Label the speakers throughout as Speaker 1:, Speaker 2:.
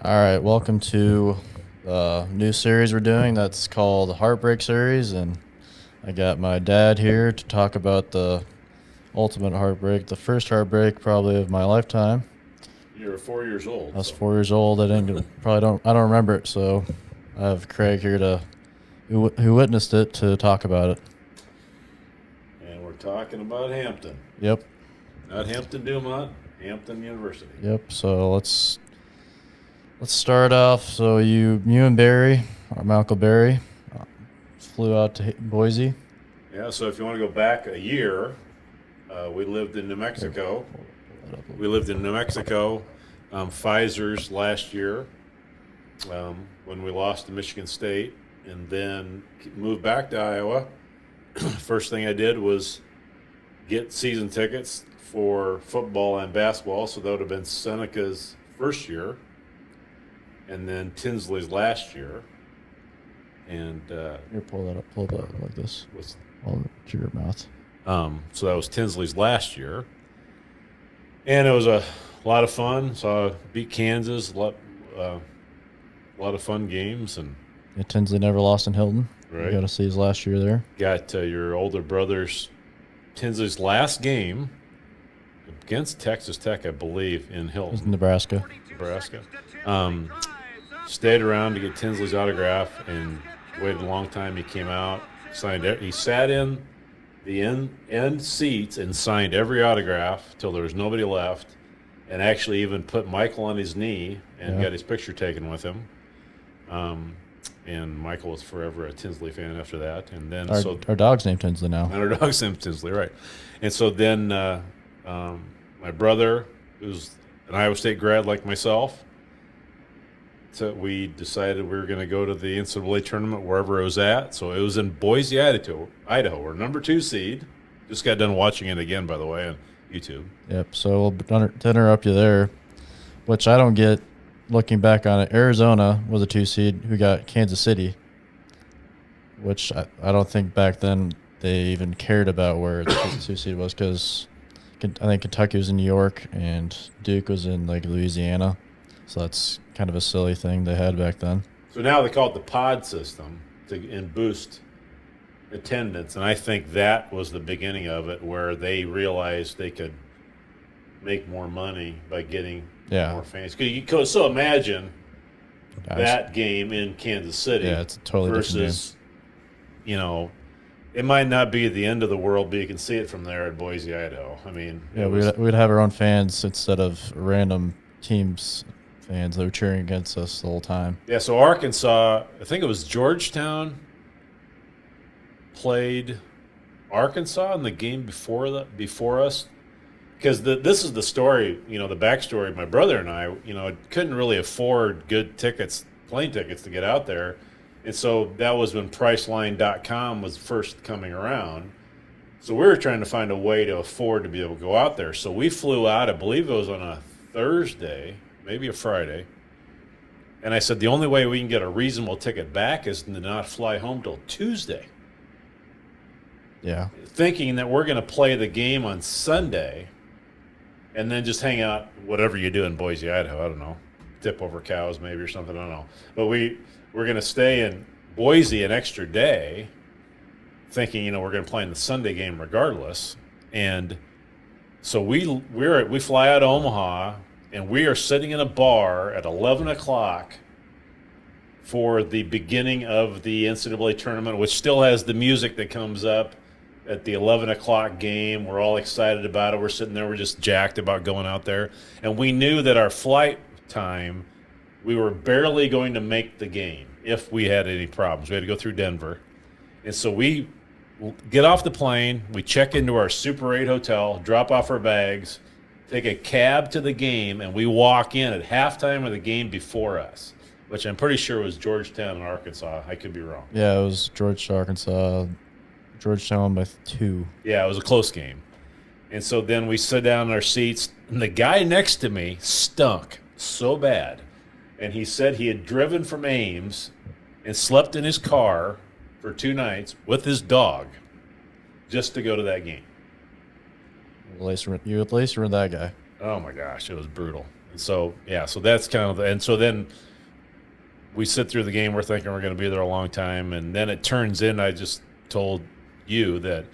Speaker 1: All right, welcome to the new series we're doing that's called the HeartBreak series, and I got my dad here to talk about the ultimate heartbreak, the first heartbreak probably of my lifetime.
Speaker 2: You were 4 years old.
Speaker 1: I was 4 years old. I don't remember it, so I have Craig here who witnessed it to talk about it.
Speaker 2: And we're talking about Hampton.
Speaker 1: Yep.
Speaker 2: Not Hampton Dumont, Hampton University.
Speaker 1: Yep. So let's start off. So you and Barry, my Uncle Barry, flew out to Boise.
Speaker 2: Yeah, so if you want to go back a year, we lived in New Mexico. Pfizer's last year when we lost to Michigan State, and then moved back to Iowa. First thing I did was get season tickets for football and basketball, so that would have been Seneca's first year, and then Tinsley's last year. And
Speaker 1: Here, pull that up like this.
Speaker 2: was
Speaker 1: All to your mouth.
Speaker 2: So that was Tinsley's last year, and it was a lot of fun. So I beat Kansas, a lot of fun games, and
Speaker 1: Yeah, Tinsley never lost in Hilton.
Speaker 2: Right.
Speaker 1: You got to see his last year there.
Speaker 2: got your older brother's Tinsley's last game against Texas Tech, I believe, in
Speaker 1: It was
Speaker 2: Hilton,
Speaker 1: Nebraska.
Speaker 2: Nebraska. Stayed around to get Tinsley's autograph and waited a long time. He came out, signed it. He sat in the end seats and signed every autograph till there was nobody left, and actually even put Michael on his knee and got his picture taken with him. And Michael was forever a Tinsley fan after that. And then
Speaker 1: Our dog's named Tinsley now.
Speaker 2: and our dog's named Tinsley, right? And so then my brother, who's an Iowa State grad like myself, so we decided we were going to go to the NCAA tournament wherever it was at. So it was in Boise, Idaho. We're number 2 seed. Just got done watching it again, by the way, on YouTube.
Speaker 1: Yep. So we'll interrupt you there, which I don't get. Looking back on it, Arizona was a 2 seed who got Kansas City, which I don't think back then they even cared about where the 2 seed was, because I think Kentucky was in New York and Duke was in like Louisiana. So that's kind of a silly thing they had back then.
Speaker 2: So now they call it the pod system and boost attendance. And I think that was the beginning of it, where they realized they could make more money by getting more fans. So imagine that game in Kansas City.
Speaker 1: Yeah, it's a totally
Speaker 2: versus, it might not be the end of the world, but you can see it from there at Boise, Idaho. I mean,
Speaker 1: we'd have our own fans instead of random teams fans that were cheering against us the whole time.
Speaker 2: Yeah, so Arkansas, I think it was Georgetown, played Arkansas in the game before us. Because this is the story, the backstory. My brother and I, couldn't really afford good plane tickets to get out there. And so that was when Priceline.com was first coming around. So we were trying to find a way to afford to be able to go out there. So we flew out, I believe it was on a Thursday, maybe a Friday. And I said the only way we can get a reasonable ticket back is to not fly home till Tuesday.
Speaker 1: Yeah.
Speaker 2: Thinking that we're going to play the game on Sunday and then just hang out, whatever you do in Boise, Idaho. I don't know. Tip over cows maybe or something. I don't know. But we're going to stay in Boise an extra day, thinking, we're going to play in the Sunday game regardless. And so we fly out of Omaha, and we are sitting in a bar at 11 o'clock for the beginning of the NCAA tournament, which still has the music that comes up at the 11 o'clock game. We're all excited about it. We're sitting there. We're just jacked about going out there. And we knew that our flight time, we were barely going to make the game if we had any problems. We had to go through Denver. And so we get off the plane. We check into our Super 8 hotel, drop off our bags, take a cab to the game, and we walk in at halftime of the game before us, which I'm pretty sure was Georgetown and Arkansas. I could be wrong.
Speaker 1: Yeah, it was Georgetown, Arkansas. Georgetown by 2.
Speaker 2: Yeah, it was a close game. And so then we sit down in our seats, and the guy next to me stunk so bad. And he said he had driven from Ames and slept in his car for 2 nights with his dog just to go to that game.
Speaker 1: You at least were that guy.
Speaker 2: Oh, my gosh, it was brutal. So yeah, so that's kind of and so then we sit through the game. We're thinking we're going to be there a long time, and then it turns in. I just told you that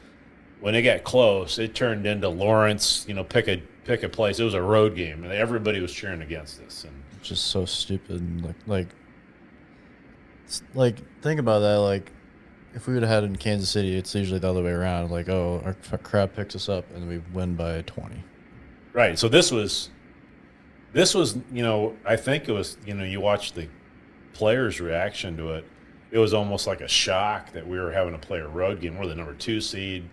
Speaker 2: when it got close, it turned into Lawrence. Pick a place. It was a road game, and everybody was cheering against us. And
Speaker 1: Just so stupid. And like think about that. Like if we would have had it in Kansas City, it's usually the other way around. Like, oh, our crowd picks us up and we win by 20.
Speaker 2: right. So this was, I think it was, you watch the players' reaction to it. It was almost like a shock that we were having to play a road game. We're the number 2 seed,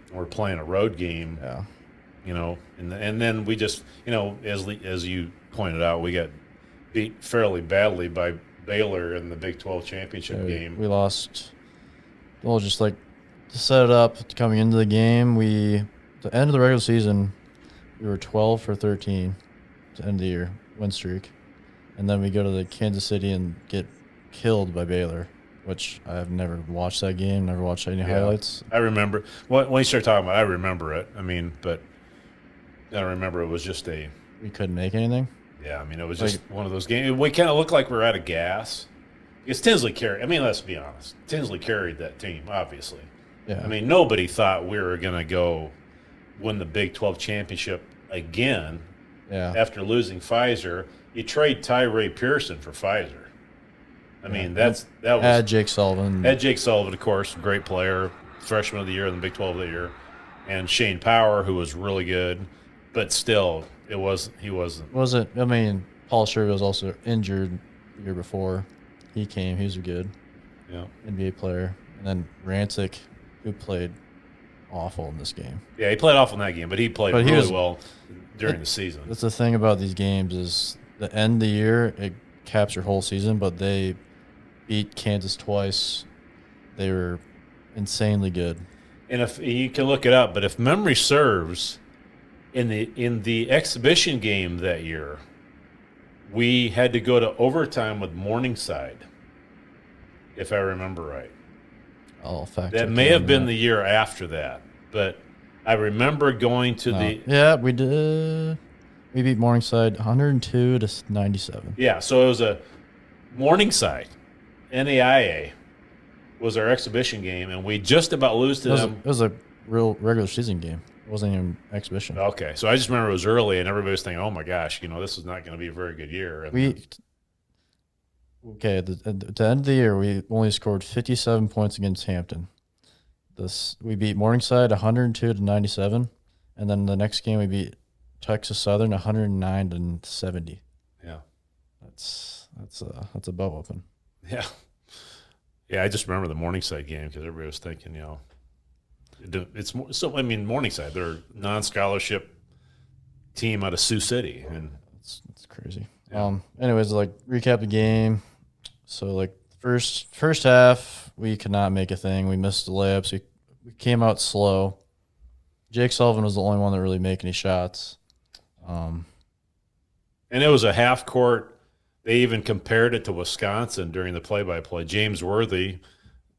Speaker 2: and we're playing a road game.
Speaker 1: Yeah.
Speaker 2: And then we just, as you pointed out, we got beat fairly badly by Baylor in the Big 12 championship game.
Speaker 1: We lost. Well, just like to set it up coming into the game, the end of the regular season, we were 12 for 13 to end the year win streak, and then we go to the Kansas City and get killed by Baylor, which I have never watched that game, never watched any highlights.
Speaker 2: I remember when you start talking about it, I remember it. I mean, but I remember it was just
Speaker 1: we couldn't make anything.
Speaker 2: Yeah, I mean, it was just one of those games. We kind of looked like we were out of gas. Because Tinsley carried. I mean, let's be honest. Tinsley carried that team, obviously.
Speaker 1: Yeah.
Speaker 2: I mean, nobody thought we were going to go win the Big 12 championship again.
Speaker 1: Yeah.
Speaker 2: After losing Pfizer, you trade Tyree Pearson for Pfizer. I mean, that was
Speaker 1: had Jake Sullivan.
Speaker 2: Had Jake Sullivan, of course, great player, freshman of the year in the Big 12 that year, and Shane Power, who was really good, but still, he wasn't.
Speaker 1: I mean, Paul Sherry was also injured the year before. He came. He was a good NBA player. And then Rancic, who played awful in this game.
Speaker 2: Yeah, he played awful in that game, but he played really well during the season.
Speaker 1: That's the thing about these games is the end of the year, it caps your whole season, but they beat Kansas twice. They were insanely good.
Speaker 2: And if you can look it up, but if memory serves, in the exhibition game that year, we had to go to overtime with Morningside, if I remember right. That may have been the year after that, but I remember going to the.
Speaker 1: Yeah, we did. We beat Morningside 102 to 97.
Speaker 2: Yeah, so it was a Morningside, NAIA, was our exhibition game, and we just about lose to them.
Speaker 1: It was a real regular season game. It wasn't even exhibition.
Speaker 2: Okay, so I just remember it was early, and everybody was thinking, "Oh my gosh, this is not going to be a very good year." And
Speaker 1: at the end of the year, we only scored 57 points against Hampton. We beat Morningside 102 to 97, and then the next game we beat Texas Southern 109 to 70.
Speaker 2: Yeah,
Speaker 1: that's a butt whooping.
Speaker 2: Yeah, yeah. I just remember the Morningside game because everybody was thinking, it's so. I mean, Morningside, they're a non-scholarship team out of Sioux City, and
Speaker 1: it's crazy.
Speaker 2: Yeah.
Speaker 1: Anyways, recap the game. So first half, we could not make a thing. We missed the layups. We came out slow. Jake Sullivan was the only one that really made any shots.
Speaker 2: And it was a half court. They even compared it to Wisconsin during the play-by-play. James Worthy,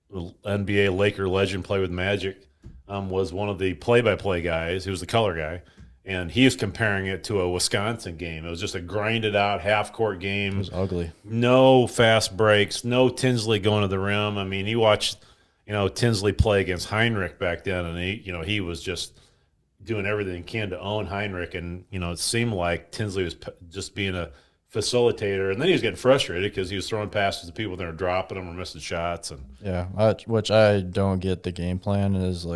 Speaker 2: the NBA Laker legend, played with Magic, was one of the play-by-play guys. He was the color guy. And he was comparing it to a Wisconsin game. It was just a grinded-out half-court game.
Speaker 1: It was ugly.
Speaker 2: No fast breaks. No Tinsley going to the rim. I mean, you watched, Tinsley play against Heinrich back then, and he was just doing everything he can to own Heinrich. And it seemed like Tinsley was just being a facilitator. And then he was getting frustrated because he was throwing passes to people that were dropping them or missing shots. And
Speaker 1: yeah, which I don't get the game plan is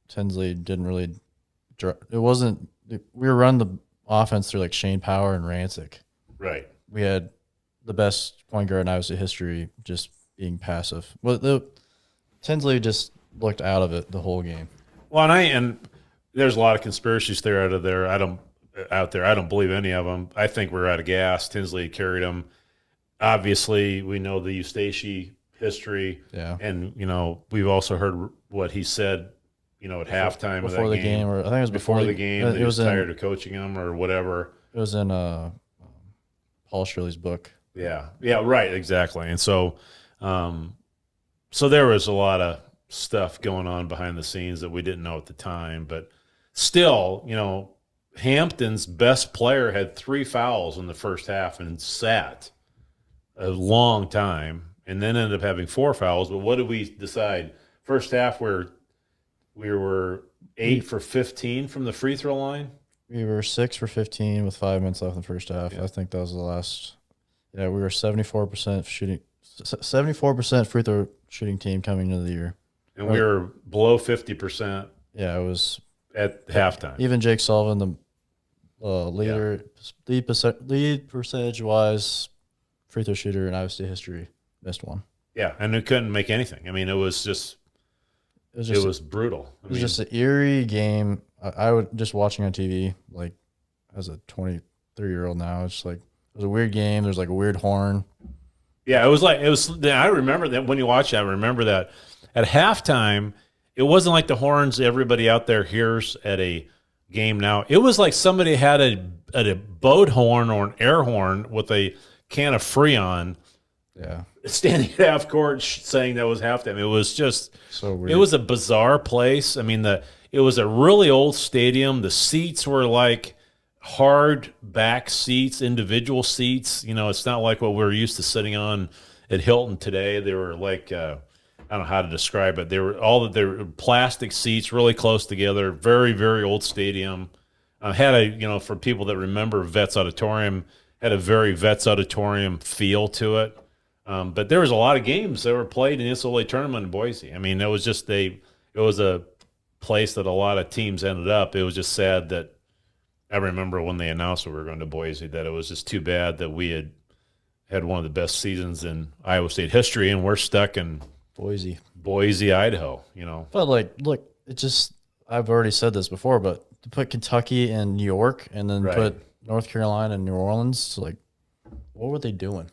Speaker 1: Tinsley didn't really. It wasn't. We were running the offense through Shane Power and Rancic.
Speaker 2: Right.
Speaker 1: We had the best point guard in ISU history just being passive. Well, Tinsley just looked out of it the whole game.
Speaker 2: Well, and there's a lot of conspiracies there out there. I don't believe any of them. I think we're out of gas. Tinsley carried them. Obviously, we know the Eustace history.
Speaker 1: Yeah.
Speaker 2: And, we've also heard what he said at halftime
Speaker 1: before
Speaker 2: of that
Speaker 1: the game, or I think it was before
Speaker 2: the game. He was tired of coaching him or whatever.
Speaker 1: It was in Paul Shirley's book.
Speaker 2: Yeah, right, exactly. And so, so there was a lot of stuff going on behind the scenes that we didn't know at the time. But still, Hampton's best player had 3 fouls in the first half and sat a long time, and then ended up having 4 fouls. But what did we decide? First half, we were 8 for 15 from the free throw line.
Speaker 1: We were 6 for 15 with 5 minutes left in the first half. Yeah. I think that was the last. Yeah, we were 74% shooting, 74% free throw shooting team coming into the year,
Speaker 2: and we were below 50%.
Speaker 1: Yeah, it was
Speaker 2: at halftime.
Speaker 1: Even Jake Sullivan, the lead percentage wise free throw shooter in ISU history, missed one.
Speaker 2: Yeah, and it couldn't make anything. I mean, it was brutal.
Speaker 1: It was just an eerie game. I would just watching on TV, like as a 23-year-old now. It's like it was a weird game. There's like a weird horn.
Speaker 2: Yeah, it was. I remember that when you watch it. I remember that at halftime, it wasn't like the horns everybody out there hears at a game now. It was like somebody had a boat horn or an air horn with a can of Freon.
Speaker 1: Yeah,
Speaker 2: standing at half court saying that was halftime. It was just
Speaker 1: so weird.
Speaker 2: It was a bizarre place. I mean, it was a really old stadium. The seats were like hard back seats, individual seats. You know, it's not like what we're used to sitting on at Hilton today. They were like I don't know how to describe it. They were plastic seats, really close together. Very, very old stadium. Had for people that remember Vets Auditorium, had a very Vets Auditorium feel to it. But there was a lot of games that were played in the NCAA tournament in Boise. I mean, it was just it was a place that a lot of teams ended up. It was just sad that I remember when they announced that we were going to Boise, that it was just too bad that we had one of the best seasons in Iowa State history, and we're stuck in
Speaker 1: Boise,
Speaker 2: Idaho. You know,
Speaker 1: but like, look, it just I've already said this before, but to put Kentucky and New York, and then put North Carolina and New Orleans, like, what were they doing?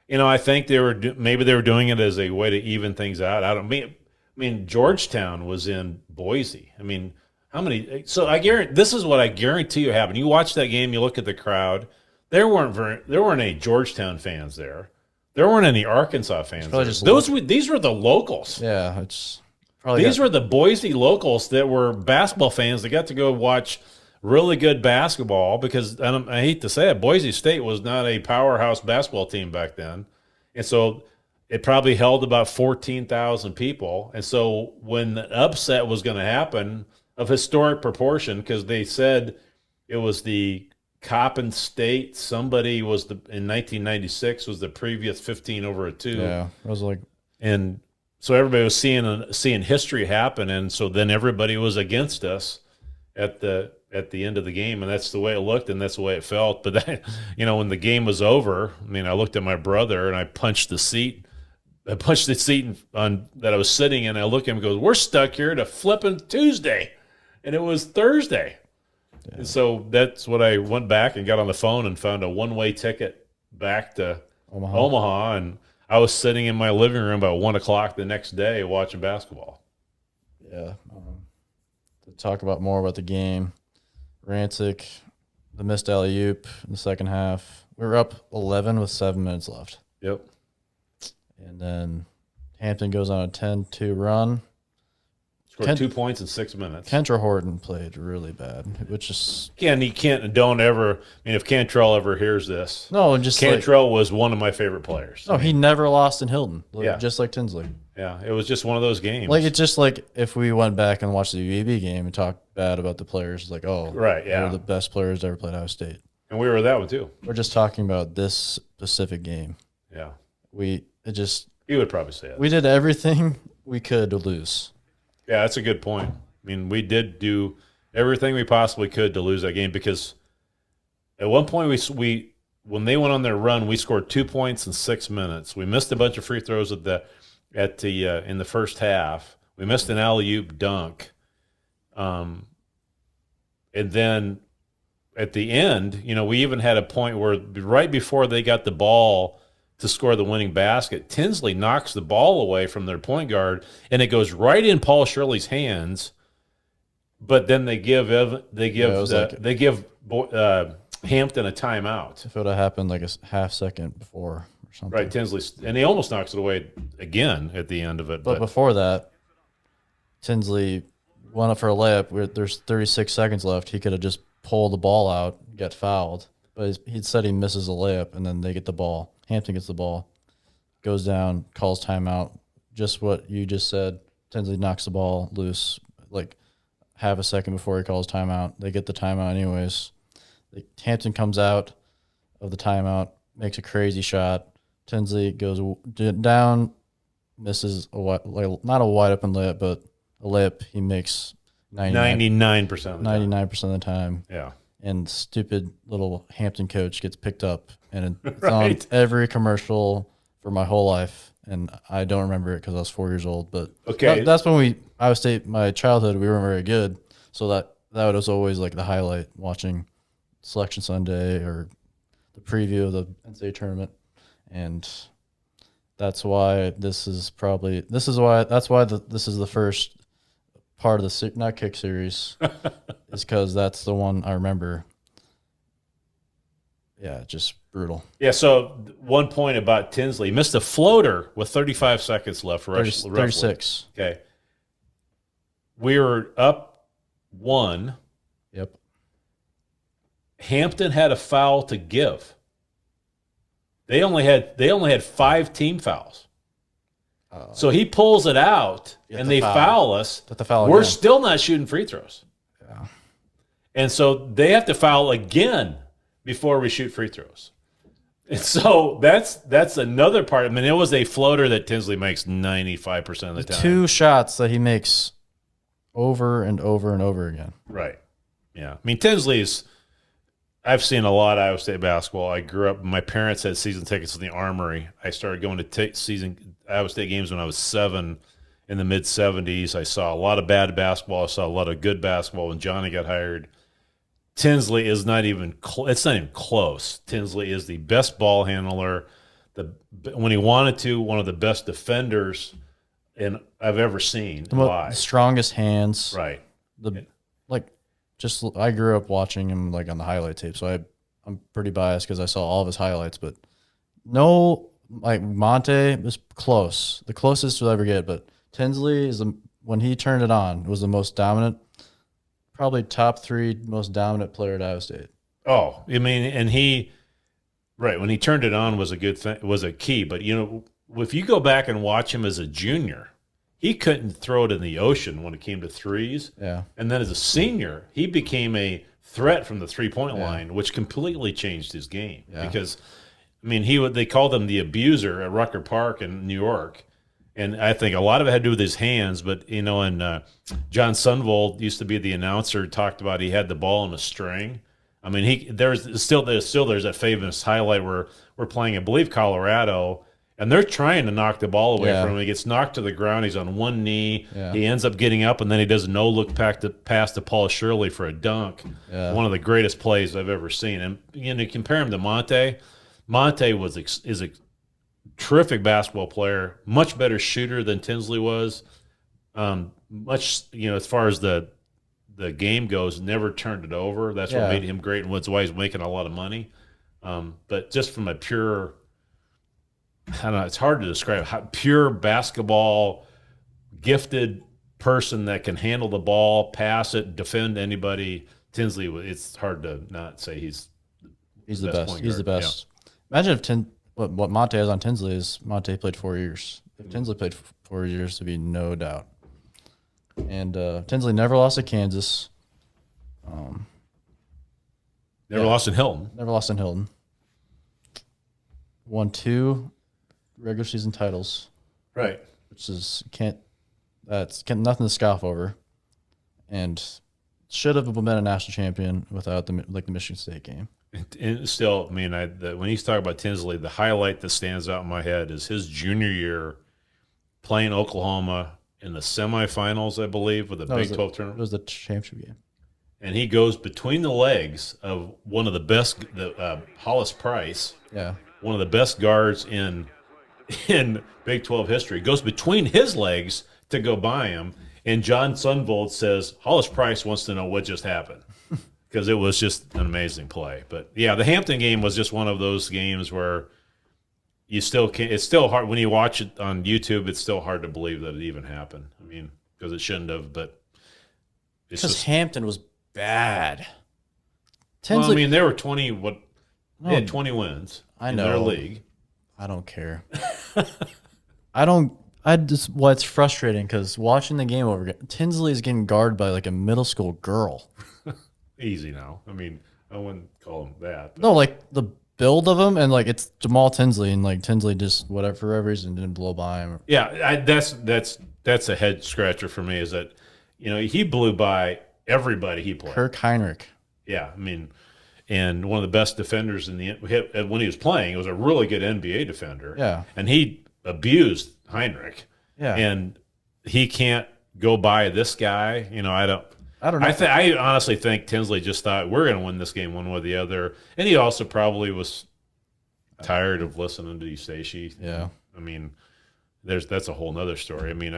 Speaker 2: You know, I think maybe they were doing it as a way to even things out. I mean, Georgetown was in Boise. I mean, how many? So this is what I guarantee you happened. You watch that game, you look at the crowd. There weren't any Georgetown fans there. There weren't any Arkansas fans there. These were the locals.
Speaker 1: Yeah, it's probably
Speaker 2: these were the Boise locals that were basketball fans that got to go watch really good basketball, because I hate to say it, Boise State was not a powerhouse basketball team back then. And so it probably held about 14,000 people. And so when the upset was going to happen of historic proportion, because they said it was the Coppin State, somebody was in 1996 was the previous 15 over a 2.
Speaker 1: Yeah, it was like,
Speaker 2: and so everybody was seeing history happen, and so then everybody was against us at the end of the game, and that's the way it looked, and that's the way it felt. But that, when the game was over, I mean, I looked at my brother and I punched the seat. That I was sitting in. I look at him and goes, "We're stuck here to flipping Tuesday," and it was Thursday. Yeah. And so that's what I went back and got on the phone and found a one-way ticket back to Omaha, and I was sitting in my living room about 1:00 the next day watching basketball.
Speaker 1: Yeah. To talk more about the game. Rancic, the missed alley-oop in the second half. We were up 11 with 7 minutes left.
Speaker 2: Yep.
Speaker 1: And then Hampton goes on a 10-2 run.
Speaker 2: Scored 2 points in 6 minutes.
Speaker 1: Kentra Horton played really bad, which is...
Speaker 2: don't ever... I mean, if Cantrell ever hears this...
Speaker 1: No, just
Speaker 2: Cantrell was one of my favorite players.
Speaker 1: No, he never lost in Hilton. Just like Tinsley.
Speaker 2: Yeah, it was just one of those games.
Speaker 1: Like, it's just like if we went back and watched the UAB game and talked bad about the players, like, they're the best players that ever played Iowa State.
Speaker 2: And we were that one, too.
Speaker 1: We're just talking about this specific game.
Speaker 2: Yeah. You would probably say that.
Speaker 1: We did everything we could to lose.
Speaker 2: Yeah, that's a good point. I mean, we did do everything we possibly could to lose that game, because at one point when they went on their run, we scored 2 points in 6 minutes. We missed a bunch of free throws in the first half. We missed an alley-oop dunk. And then at the end, we even had a point where right before they got the ball to score the winning basket, Tinsley knocks the ball away from their point guard, and it goes right in Paul Shirley's hands. But then they give Hampton a timeout.
Speaker 1: If it would have happened like a half second before or something.
Speaker 2: Right, Tinsley, and he almost knocks it away again at the end of it.
Speaker 1: But before that, Tinsley went up for a layup. There's 36 seconds left. He could have just pull the ball out, get fouled. But he said he misses a layup, and then they get the ball. Hampton gets the ball, goes down, calls timeout. Just what you just said. Tinsley knocks the ball loose, like half a second before he calls timeout. They get the timeout anyways. Hampton comes out of the timeout, makes a crazy shot. Tinsley goes down, misses not a wide open layup, but a layup he makes
Speaker 2: 99% of the time.
Speaker 1: 99% of the time.
Speaker 2: Yeah.
Speaker 1: And stupid little Hampton coach gets picked up, and it's
Speaker 2: Right.
Speaker 1: on every commercial for my whole life. And I don't remember it because I was 4 years old. But
Speaker 2: Okay.
Speaker 1: that's when Iowa State, my childhood, we weren't very good. So that was always like the highlight, watching Selection Sunday or the preview of the NCAA tournament. And that's why this is the first part of the not kick series is because that's the one I remember. Yeah, just brutal.
Speaker 2: Yeah, so 1 point about Tinsley. He missed a floater with 35 seconds left.
Speaker 1: 36.
Speaker 2: Okay. We were up 1.
Speaker 1: Yep.
Speaker 2: Hampton had a foul to give. They only had 5 team fouls. So he pulls it out, and they foul us. We're still not shooting free throws.
Speaker 1: Yeah.
Speaker 2: And so they have to foul again before we shoot free throws. And so that's another part. I mean, it was a floater that Tinsley makes 95% of the time.
Speaker 1: 2 shots that he makes over and over and over again.
Speaker 2: Right. Yeah. I mean, I've seen a lot of Iowa State basketball. I grew up, my parents had season tickets to the Armory. I started going to season Iowa State games when I was 7 in the mid-'70s. I saw a lot of bad basketball. I saw a lot of good basketball when Johnny got hired. Tinsley is not even it's not even close. Tinsley is the best ball handler. When he wanted to, one of the best defenders I've ever seen live.
Speaker 1: The strongest hands.
Speaker 2: Right.
Speaker 1: I grew up watching him like on the highlight tape, so I'm pretty biased because I saw all of his highlights. But no, like Monte was close, the closest we'll ever get. But Tinsley when he turned it on, was the most dominant, probably top 3 most dominant player at Iowa State.
Speaker 2: Oh, I mean, and when he turned it on was a good thing, was a key. But if you go back and watch him as a junior, he couldn't throw it in the ocean when it came to threes.
Speaker 1: Yeah.
Speaker 2: And then as a senior, he became a threat from the three-point line, which completely changed his game.
Speaker 1: Yeah.
Speaker 2: Because, I mean, they called him the abuser at Rucker Park in New York. And I think a lot of it had to do with his hands. But, and John Sunvold used to be the announcer, talked about he had the ball on a string. I mean, there's still that famous highlight where we're playing, I believe, Colorado, and they're trying to knock the ball away from him. He gets knocked to the ground. He's on one knee. Yeah. He ends up getting up, and then he does a no-look pass to Paul Shirley for a dunk. Yeah. One of the greatest plays I've ever seen. And you compare him to Monte. Monte is a terrific basketball player, much better shooter than Tinsley was. Much as far as the game goes, never turned it over. That's what made him great, and that's why he's making a lot of money. But just from a pure, I don't know, it's hard to describe. Pure basketball, gifted person that can handle the ball, pass it, defend anybody. Tinsley, it's hard to not say he's
Speaker 1: the best. He's the best. Yeah. Imagine if what Monte has on Tinsley is Monte played 4 years. If Tinsley played 4 years, there'd be no doubt. And Tinsley never lost to Kansas.
Speaker 2: Never lost in Hilton.
Speaker 1: Never lost in Hilton. Won 2 regular season titles.
Speaker 2: Right.
Speaker 1: Which is nothing to scoff over. And should have been a national champion without the Michigan State game.
Speaker 2: And still, I mean, when he's talking about Tinsley, the highlight that stands out in my head is his junior year playing Oklahoma in the semifinals, I believe, with the Big 12 tournament.
Speaker 1: It was the championship game.
Speaker 2: And he goes between the legs of one of the best, Hollis Price, one of the best guards in Big 12 history, goes between his legs to go by him. And John Sunvold says, Hollis Price wants to know what just happened. Because it was just an amazing play. But, yeah, the Hampton game was just one of those games where you still can't – it's still hard – when you watch it on YouTube, it's still hard to believe that it even happened. I mean, because it shouldn't have, but –
Speaker 1: because Hampton was bad. Tinsley.
Speaker 2: Well, I mean, they were 20. What?
Speaker 1: No,
Speaker 2: They had 20 wins
Speaker 1: I
Speaker 2: in
Speaker 1: know.
Speaker 2: their league.
Speaker 1: I don't care. I don't. I just. Well, it's frustrating because watching the game over again, Tinsley's getting guarded by like a middle school girl.
Speaker 2: Easy now. I mean, I wouldn't call them that. But.
Speaker 1: No, like the build of him, and like it's Jamal Tinsley, and like Tinsley just whatever for whatever reason didn't blow by him.
Speaker 2: Yeah, that's a head scratcher for me. Is that he blew by everybody he played.
Speaker 1: Kirk Heinrich.
Speaker 2: Yeah, I mean, and one of the best defenders in the when he was playing. He was a really good NBA defender.
Speaker 1: Yeah,
Speaker 2: and he abused Heinrich.
Speaker 1: Yeah,
Speaker 2: and he can't go by this guy. I don't know. I honestly think Tinsley just thought we're going to win this game one way or the other, and he also probably was tired of listening to Eustace.
Speaker 1: Yeah,
Speaker 2: I mean, that's a whole nother story. I mean,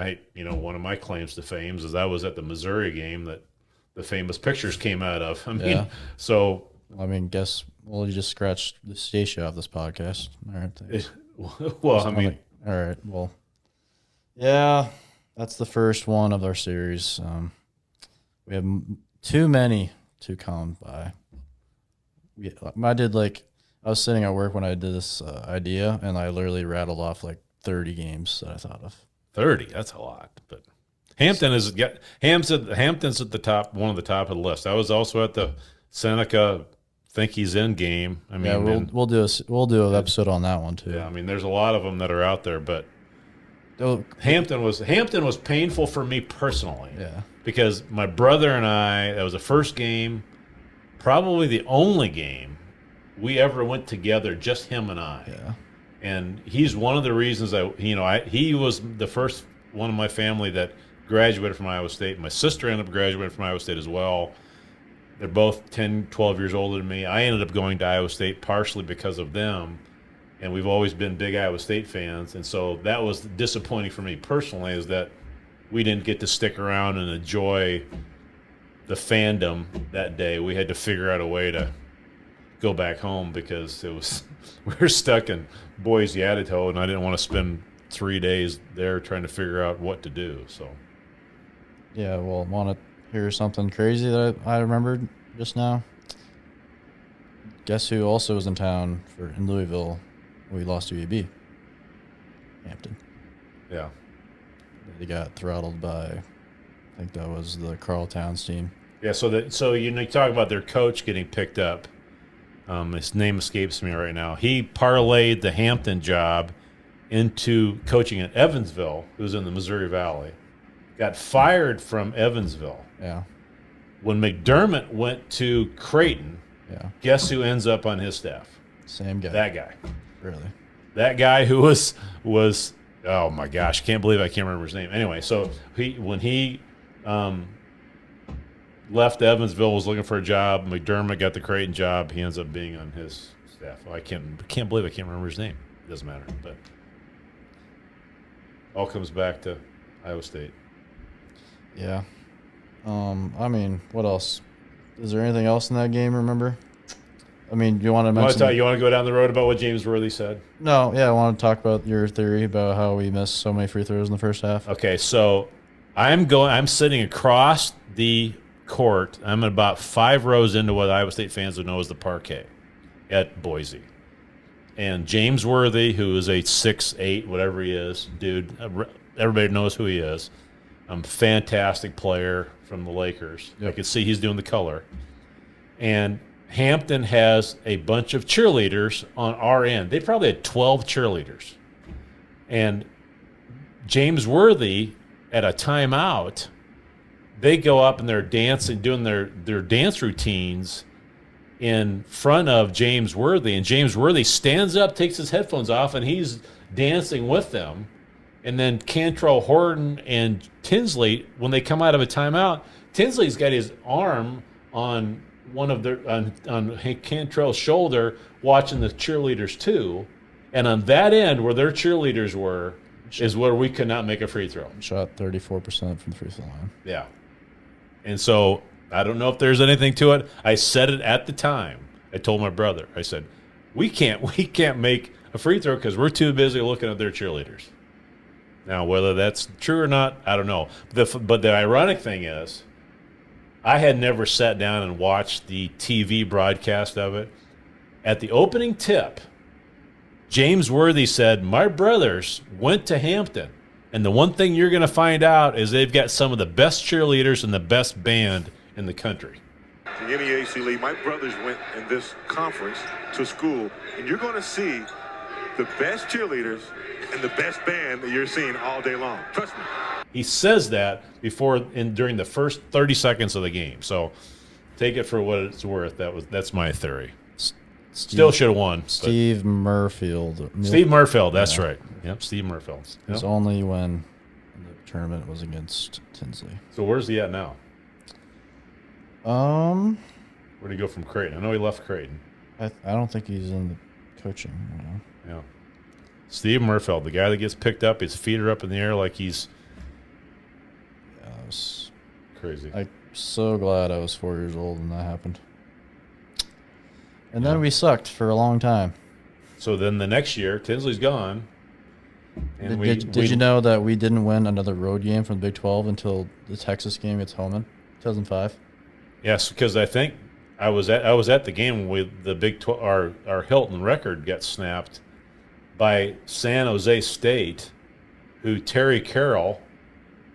Speaker 2: one of my claims to fame is I was at the Missouri game that the famous pictures came out of. I mean,
Speaker 1: yeah.
Speaker 2: So
Speaker 1: I mean, you just scratched the station off this podcast. All right, thanks.
Speaker 2: Well, I mean,
Speaker 1: all right, well, yeah, that's the first one of our series. We have too many to come by. I was sitting at work when I did this idea, and I literally rattled off like 30 games that I thought of.
Speaker 2: 30, that's a lot. But Hampton's at the top, one of the top of the list. I was also at the Seneca think he's in game. I mean,
Speaker 1: yeah, we'll do an episode on that one too.
Speaker 2: Yeah, I mean, there's a lot of them that are out there, but Hampton was painful for me personally.
Speaker 1: Yeah.
Speaker 2: Because my brother and I, that was the first game, probably the only game we ever went together, just him and I.
Speaker 1: Yeah.
Speaker 2: And he's one of the reasons he was the first one of my family that graduated from Iowa State. My sister ended up graduating from Iowa State as well. They're both 10, 12 years older than me. I ended up going to Iowa State partially because of them. And we've always been big Iowa State fans. And so that was disappointing for me personally, is that we didn't get to stick around and enjoy the fandom that day. We had to figure out a way to go back home because we were stuck in Boise, Idaho, and I didn't want to spend 3 days there trying to figure out what to do. So,
Speaker 1: yeah, well, want to hear something crazy that I remembered just now? Guess who also was in town in Louisville? We lost to UAB. Hampton.
Speaker 2: Yeah.
Speaker 1: They got throttled by, I think that was the Carl Towns team.
Speaker 2: Yeah, so you talk about their coach getting picked up. His name escapes me right now. He parlayed the Hampton job into coaching at Evansville, who's in the Missouri Valley. Got fired from Evansville.
Speaker 1: Yeah. When
Speaker 2: McDermott went to Creighton, guess who ends up on his staff?
Speaker 1: Same guy.
Speaker 2: That guy.
Speaker 1: Really?
Speaker 2: That guy who was oh my gosh, can't believe I can't remember his name. Anyway, so when he left Evansville, was looking for a job. McDermott got the Creighton job. He ends up being on his staff. Well, I can't believe I can't remember his name. It doesn't matter, but all comes back to Iowa State.
Speaker 1: Yeah. I mean, what else? Is there anything else in that game? Remember? I mean, you want to mention?
Speaker 2: You want to go down the road about what James Worthy said?
Speaker 1: No, yeah, I want to talk about your theory about how we missed so many free throws in the first half.
Speaker 2: Okay, so I'm sitting across the court. I'm about 5 rows into what Iowa State fans would know as the parquet at Boise. And James Worthy, who is a 6'8", whatever he is, dude, everybody knows who he is. Fantastic player from the Lakers. Yep. I can see he's doing the color. And Hampton has a bunch of cheerleaders on our end. They probably had 12 cheerleaders. And James Worthy, at a timeout, they go up and they're dancing, doing their dance routines in front of James Worthy. And James Worthy stands up, takes his headphones off, and he's dancing with them. And then Cantrell, Horton, and Tinsley, when they come out of a timeout, Tinsley's got his arm on on Cantrell's shoulder, watching the cheerleaders too, and on that end where their cheerleaders were is where we could not make a free throw.
Speaker 1: Shot 34% from the free throw line.
Speaker 2: Yeah, and so I don't know if there's anything to it. I said it at the time. I told my brother. I said, we can't make a free throw because we're too busy looking at their cheerleaders. Now, whether that's true or not, I don't know. But the ironic thing is, I had never sat down and watched the TV broadcast of it. At the opening tip, James Worthy said, "My brothers went to Hampton, and the one thing you're going to find out is they've got some of the best cheerleaders and the best band in the country."
Speaker 3: The NEAC League, my brothers went in this conference to school, and you're going to see the best cheerleaders and the best band that you're seeing all day long. Trust me.
Speaker 2: He says that during the first 30 seconds of the game. So take it for what it's worth. That's my theory. Still should have won.
Speaker 1: Steve Murfield.
Speaker 2: Steve Murfield, that's right. Yep, Steve Murfield. Yep.
Speaker 1: It was only when the tournament was against Tinsley.
Speaker 2: So where's he at now? Where'd he go from Creighton? I know he left Creighton.
Speaker 1: I don't think he's in the coaching right now.
Speaker 2: Yeah. Steve Murfield, the guy that gets picked up, his feet are up in the air like he's crazy.
Speaker 1: I'm so glad I was 4 years old when that happened. And then we sucked for a long time.
Speaker 2: So then the next year, Tinsley's gone. And
Speaker 1: did you know that we didn't win another road game from the Big 12 until the Texas game against Holman, 2005?
Speaker 2: Yes, because I think I was at the game with the Big 12. Our Hilton record got snapped by San Jose State, who Terry Carroll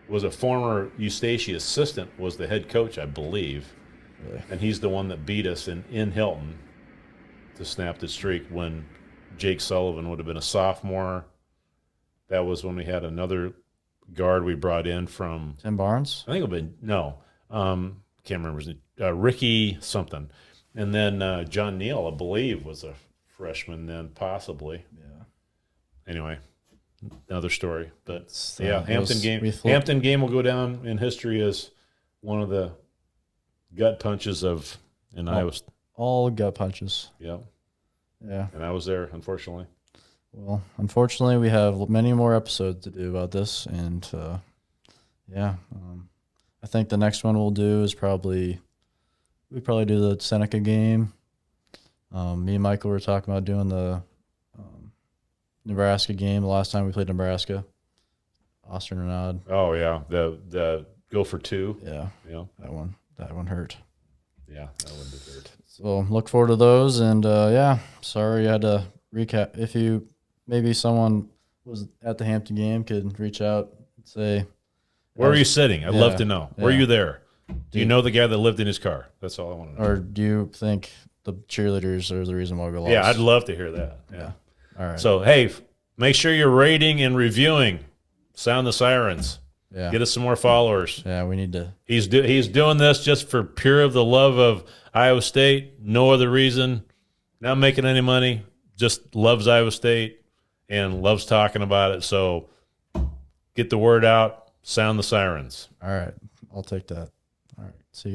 Speaker 2: was a former Eustace assistant, was the head coach, I believe.
Speaker 1: Really?
Speaker 2: And he's the one that beat us in Hilton to snap the streak when Jake Sullivan would have been a sophomore. That was when we had another guard we brought in from
Speaker 1: Tim Barnes?
Speaker 2: I think it would have been, no. Can't remember his name. Ricky something. And then John Neal, I believe, was a freshman then, possibly.
Speaker 1: Yeah.
Speaker 2: Anyway, another story. But
Speaker 1: So
Speaker 2: yeah, Hampton game will go down in history as one of the gut punches in Iowa.
Speaker 1: All gut punches.
Speaker 2: Yeah.
Speaker 1: Yeah.
Speaker 2: And I was there, unfortunately.
Speaker 1: Well, unfortunately, we have many more episodes to do about this, and I think the next one we'll do is probably do the Seneca game. Me and Michael were talking about doing the Nebraska game. The last time we played Nebraska, Austin Renaud.
Speaker 2: Oh yeah, the go for two.
Speaker 1: Yeah, that one hurt.
Speaker 2: Yeah, that one did hurt.
Speaker 1: So look forward to those, and sorry I had to recap. If maybe someone was at the Hampton game, could reach out and say,
Speaker 2: where are you sitting? I'd love to know. Were you there? Do you know the guy that lived in his car? That's all I want to know.
Speaker 1: Or do you think the cheerleaders are the reason why we lost?
Speaker 2: Yeah, I'd love to hear that. Yeah.
Speaker 1: All right.
Speaker 2: So, hey, make sure you're rating and reviewing. Sound the sirens.
Speaker 1: Yeah.
Speaker 2: Get us some more followers.
Speaker 1: Yeah, we need to.
Speaker 2: He's doing this just for pure of the love of Iowa State. No other reason. Not making any money. Just loves Iowa State and loves talking about it. So get the word out. Sound the sirens.
Speaker 1: All right. I'll take that. All right. See you.